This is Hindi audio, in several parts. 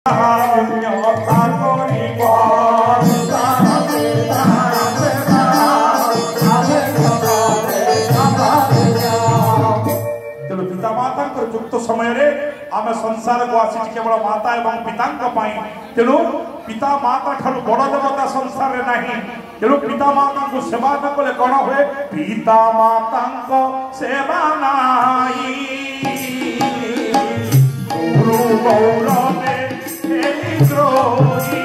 युक्त समय आम संसार को आसी केवल माता एवं पिता तेणु पिता माता ठार बड़ देवता संसार में नहीं तेणु पिता माता को सेवा न कले कौन हुए पिता माता सेवा नहीं गुरु गौरवे द्रोही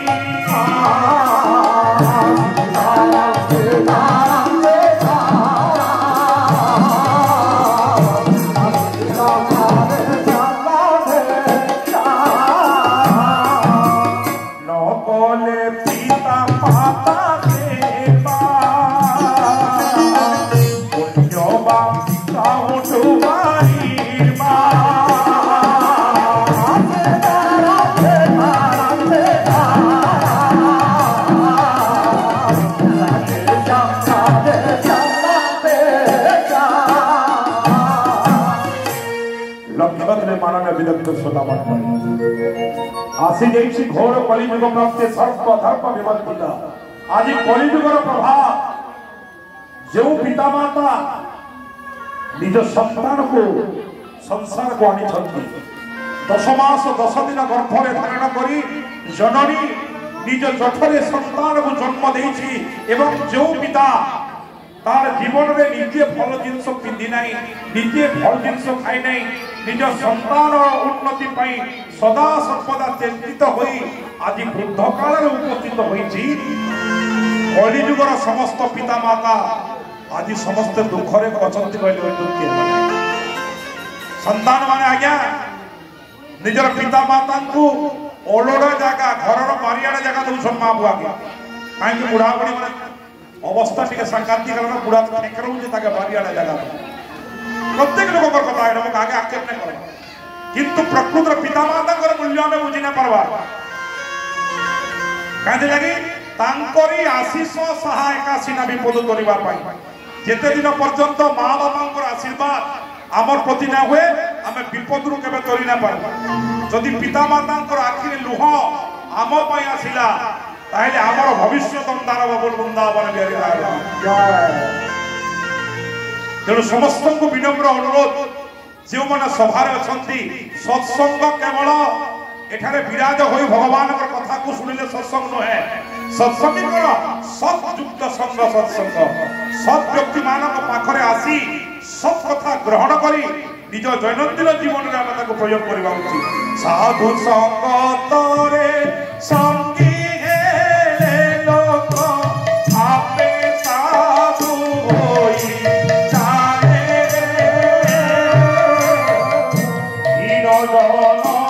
आसी जाइए घोर कलिजुग प्राप्ति सर्व धर्म विवर्तित आज कलिजुगर प्रभाव जो पिता माता निज संतान को संसार को आनी 10 मास 10 दिन गर्भरे धारण करी जननी निज जठरे संतान को जन्म देछि एवं जो पिता तार जीवन में निजे भल जिनस पिंधि ना निजे भल जिनस खाई ना निज संतान उन्नति पाई सदा सर्वदा चिंतित होई आज वृद्ध काल उपस्थित होइछि कलिजुगर समस्त पिता माता आज समस्त दुखरे अछंती कहले दुखी संतान माने आज्ञा निजर पिता माता को ओलोड़ा जागा घरर बारियाड़ा जागा दउछन मां बुआ के काहे बुढ़ा बुढ़ी माने अवस्था टिके सांघातिक कारण बुढ़ा ठेकर होजे ताके बारियाड़ा जागा प्रत्येक लोक कथा है आगे आक्षेप नहीं कर किंतु प्रकृतर पिता माता मूल्य आम बुझी ना पार्बा कहीं लगी तांकरी आशीष सहायका सीना विपद करने जिते दिन पर्यंत माँ बापा आशीर्वाद आमर प्रति ना हुए आम विपद रू के तरी ना पार्बा जदि पिता माता आखिरी लुह आम आसला ताहले आमर भविष्य अंधार बबुल वृंदावन बिहारी तेणु समस्त को विनम्र अनुरोध जो मैंने सभार अच्छा सत्संग केवल एठारे विराज हो भगवान कथा को शुणिले सत्संग नुहे सत्संग कौन सत्युक्त संग सत्संग सत् व्यक्ति मान पाखरे आसी सत् कथा ग्रहण करी निज दैनंदिन जीवन में आम प्रयोग करवा उचित साधु संगतरे संगी no, no, no.